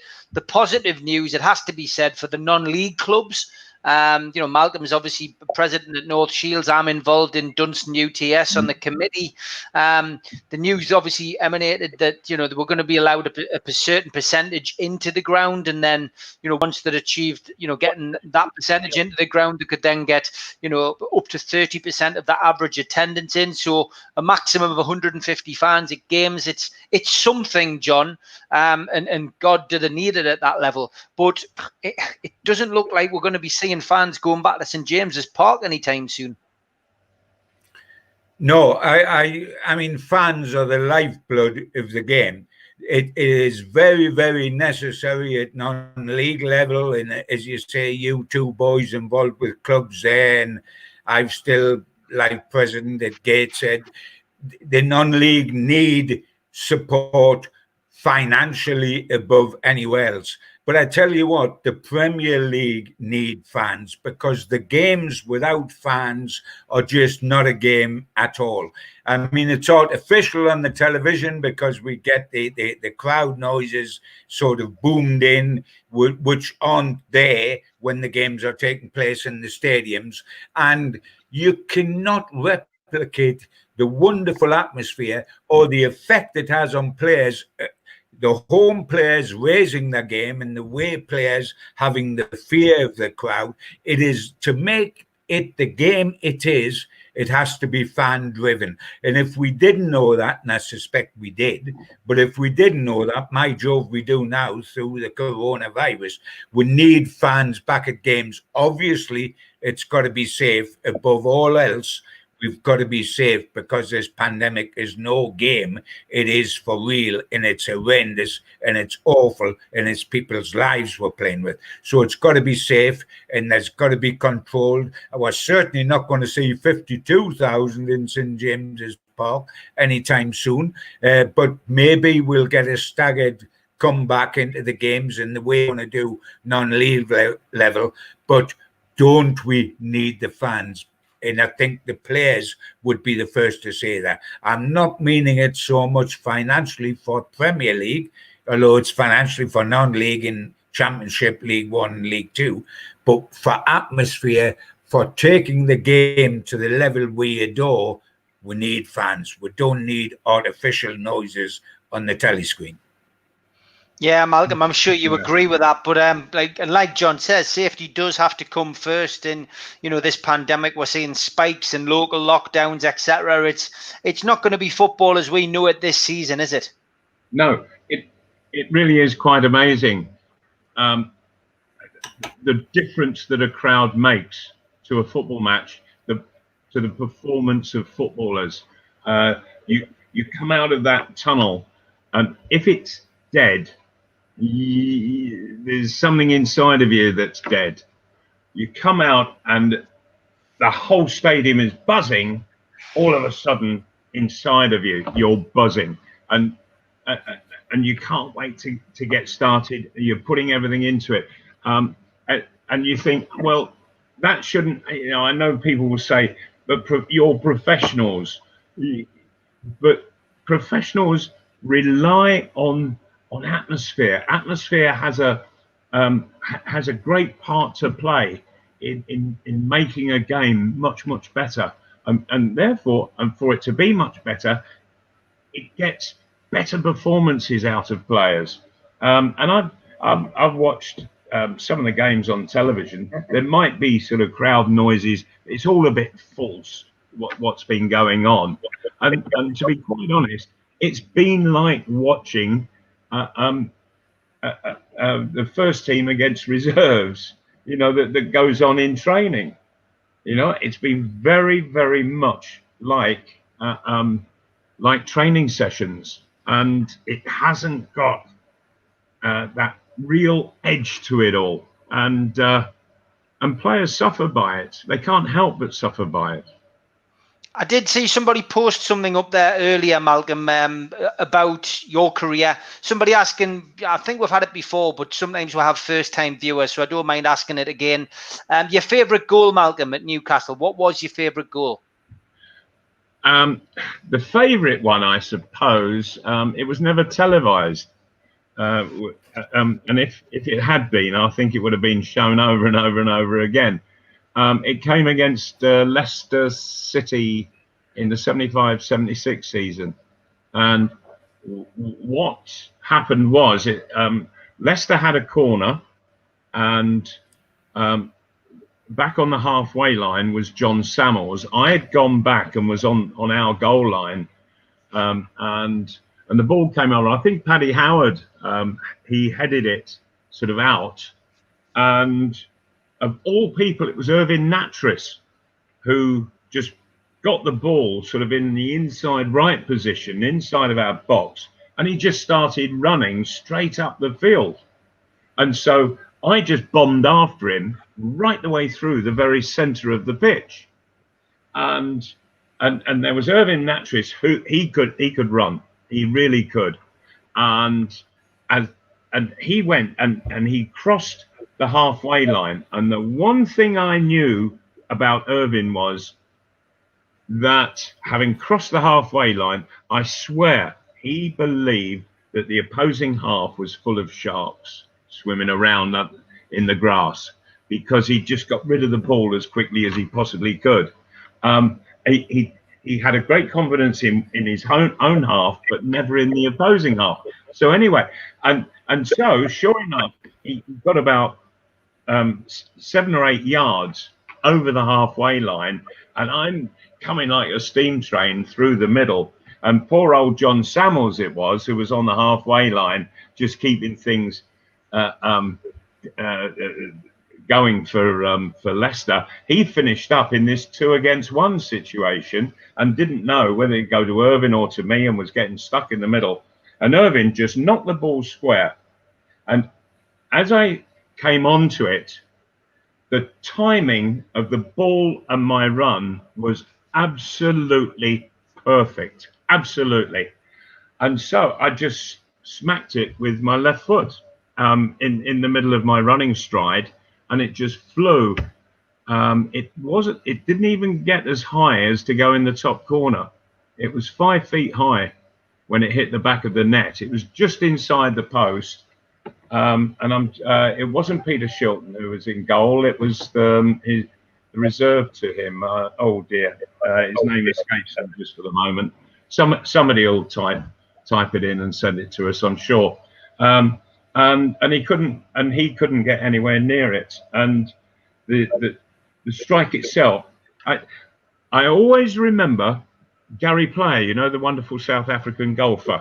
positive news, it has to be said, for the non-league clubs. You know, Malcolm's obviously president at North Shields. I'm involved in Dunstan UTS on the committee. The news obviously emanated that, you know, they were going to be allowed a certain percentage into the ground, and then, you know, once they'd achieved, you know, getting that percentage into the ground, they could then get, you know, up to 30% of the average attendance in. So a maximum of 150 fans at games. It's something, John, and God did they need it at that level. But it doesn't look like we're going to be seeing fans going back to St James's Park anytime soon. No, I mean, fans are the lifeblood of the game. It is very, very necessary at non-league level, and as you say, you two boys involved with clubs there, and I've still, like President at Gateshead, the non-league need support financially above anywhere else. But I tell you what, the Premier League need fans, because the games without fans are just not a game at all. I mean, it's artificial on the television because we get the crowd noises sort of boomed in, which aren't there when the games are taking place in the stadiums. And you cannot replicate the wonderful atmosphere or the effect it has on players, the home players raising their game and the way players having the fear of the crowd. It is, to make it the game it is, it has to be fan driven. And if we didn't know that, and I suspect we did, but if we didn't know that, my job we do now through the coronavirus, we need fans back at games. Obviously, it's got to be safe above all else. We've got to be safe, because this pandemic is no game. It is for real, and it's horrendous, and it's awful, and it's people's lives we're playing with. So it's got to be safe, and there's got to be controlled. I was certainly not going to see 52,000 in St James's Park anytime soon, but maybe we'll get a staggered comeback into the games in the way we want to do non-league level. But don't we need the fans? And I think the players would be the first to say that. I'm not meaning it so much financially for Premier League, although it's financially for non-league in Championship, League One, League Two, but for atmosphere, for taking the game to the level we adore, we need fans. We don't need artificial noises on the telescreen. Yeah, Malcolm, I'm sure you agree with that. But like John says, safety does have to come first. In, you know, this pandemic, we're seeing spikes and local lockdowns, etc. It's not going to be football as we know it this season, is it? No, it really is quite amazing. The difference that a crowd makes to a football match, to the performance of footballers. You come out of that tunnel, and if it's dead, there's something inside of you that's dead. You come out and the whole stadium is buzzing. All of a sudden, inside of you, you're buzzing, and and you can't wait to get started. You're putting everything into it, and you think, well, that shouldn't. I know people will say, but you're professionals, but professionals rely on atmosphere. Atmosphere has a great part to play in making a game much better, and therefore, and for it to be much better, it gets better performances out of players. And I've watched some of the games on television. There might be sort of crowd noises. It's all a bit false, what's been going on. And to be quite honest, it's been like watching the first team against reserves, that goes on in training. It's been very much like training sessions, and it hasn't got that real edge to it all, and players suffer by it. They can't help but suffer by it. I did see somebody post something up there earlier, Malcolm, about your career. Somebody asking, I think we've had it before, but sometimes we'll have first-time viewers, so I don't mind asking it again. Your favourite goal, Malcolm, at Newcastle, what was your favourite goal? The favourite one, I suppose, it was never televised. And if it had been, I think it would have been shown over and over and over again. It came against Leicester City in the 75-76 season. And what happened was Leicester had a corner, and back on the halfway line was John Samuels. I had gone back and was on our goal line, and the ball came over. I think Paddy Howard, he headed it sort of out, and of all people, it was Irvin Nattrass who just got the ball sort of in the inside right position, inside of our box, and he just started running straight up the field. And so I just bombed after him right the way through the very centre of the pitch. And there was Irvin Nattrass, who he could run. He really could. And he went and he crossed the halfway line. And the one thing I knew about Irvin was that, having crossed the halfway line, I swear he believed that the opposing half was full of sharks swimming around up in the grass, because he just got rid of the ball as quickly as he possibly could. He had a great confidence in his own half, but never in the opposing half. So anyway, and so sure enough, he got about 7 or 8 yards over the halfway line, and I'm coming like a steam train through the middle. And poor old John Samuels it was, who was on the halfway line, just keeping things going for Leicester. He finished up in this 2-against-1 situation and didn't know whether he'd go to Irvin or to me, and was getting stuck in the middle. And Irvin just knocked the ball square. And as I came onto it, the timing of the ball and my run was absolutely perfect. Absolutely. And so I just smacked it with my left foot in the middle of my running stride, and it just flew. It didn't even get as high as to go in the top corner. It was 5 feet high when it hit the back of the net. It was just inside the post. It wasn't Peter Shilton who was in goal. It was the reserve to him. Oh dear, his name escapes him just for the moment. Somebody will type it in and send it to us, I'm sure. And he couldn't get anywhere near it. And the strike itself, I always remember Gary Player, the wonderful South African golfer,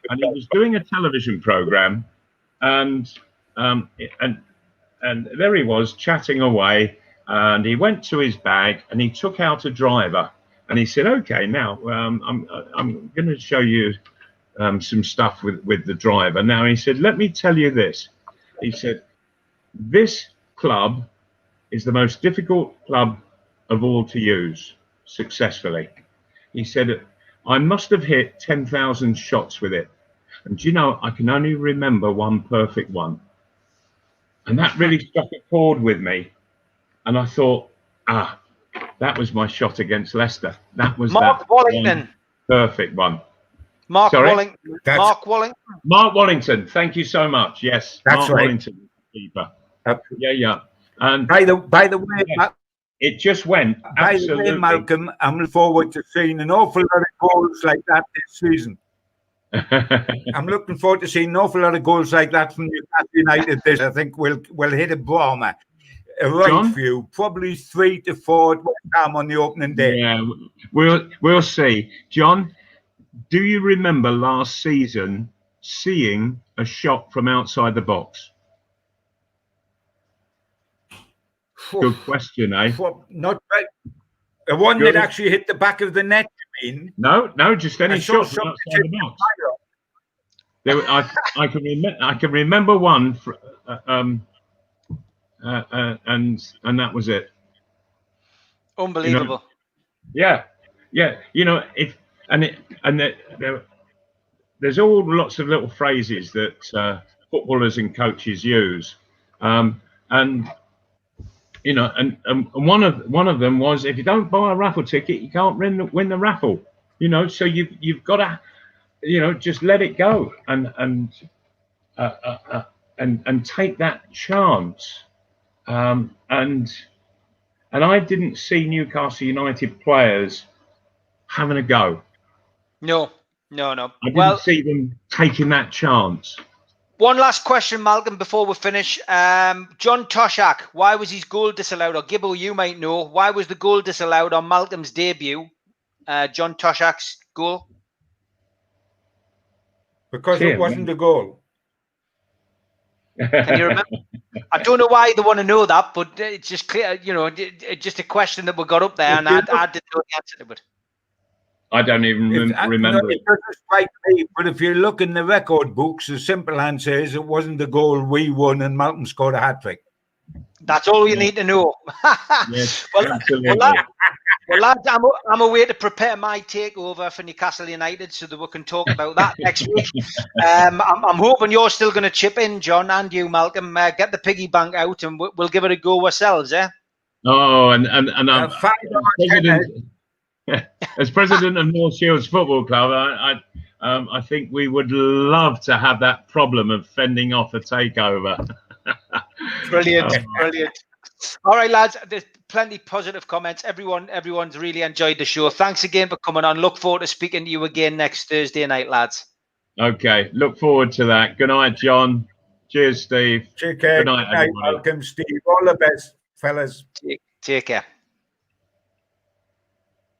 and he was doing a television program. And there he was chatting away, and he went to his bag and he took out a driver, and he said, "Okay, now I'm going to show you some stuff with the driver." Now he said, "Let me tell you this." He said, "This club is the most difficult club of all to use successfully." He said, "I must have hit 10,000 shots with it." And do you know, I can only remember one perfect one. And that really struck a chord with me. And I thought, that was my shot against Leicester. That was Mark Wallington. One perfect one. Mark Wallington. Mark Wallington. Mark Wallington. Thank you so much. Yes, that's Mark right. Wallington, keeper. Yeah. And by the way, it just went. By absolutely. the way, Malcolm, I'm looking forward to seeing an awful lot of goals like that this season. I'm looking forward to seeing an awful lot of goals like that from Newcastle United. I think we'll hit a bomber. A right few, probably 3 to 4 at West Ham on the opening day. Yeah, we'll see. John, do you remember last season seeing a shot from outside the box? Good question, eh? Not right. The one that actually hit the back of the net, you mean? No, just any shot from outside the box. I can remember one, and that was it. Unbelievable. Yeah. You know, there's all lots of little phrases that footballers and coaches use, and you know, and one of them was, if you don't buy a raffle ticket, you can't win the raffle. You know, so you've got to, you know, just let it go and take that chance. And I didn't see Newcastle United players having a go. No. I didn't see them taking that chance. One last question, Malcolm, before we finish. John Toshak, why was his goal disallowed? Or Gibbo, you might know. Why was the goal disallowed on Malcolm's debut? John Toshak's goal? Because it wasn't a goal. Can you remember? I don't know why they want to know that, but it's just clear, you know, it's just a question that we got up there, and I didn't know the answer to it. I don't even remember it. It doesn't strike me, but if you look in the record books, the simple answer is it wasn't the goal we won and Malcolm scored a hat-trick. That's all you need to know. Yes, well, lads, I'm away to prepare my takeover for Newcastle United so that we can talk about that next week. I'm hoping you're still going to chip in, John, and you, Malcolm. Get the piggy bank out and we'll give it a go ourselves, eh? Oh, and as president of North Shields Football Club, I think we would love to have that problem of fending off a takeover. Brilliant. All right, lads, there's plenty of positive comments. Everyone's really enjoyed the show. Thanks again for coming on. Look forward to speaking to you again next Thursday night, lads. Okay, look forward to that. Good night, John. Cheers, Steve. Take care. Good night, everybody. Welcome, Steve. All the best, fellas. Take care.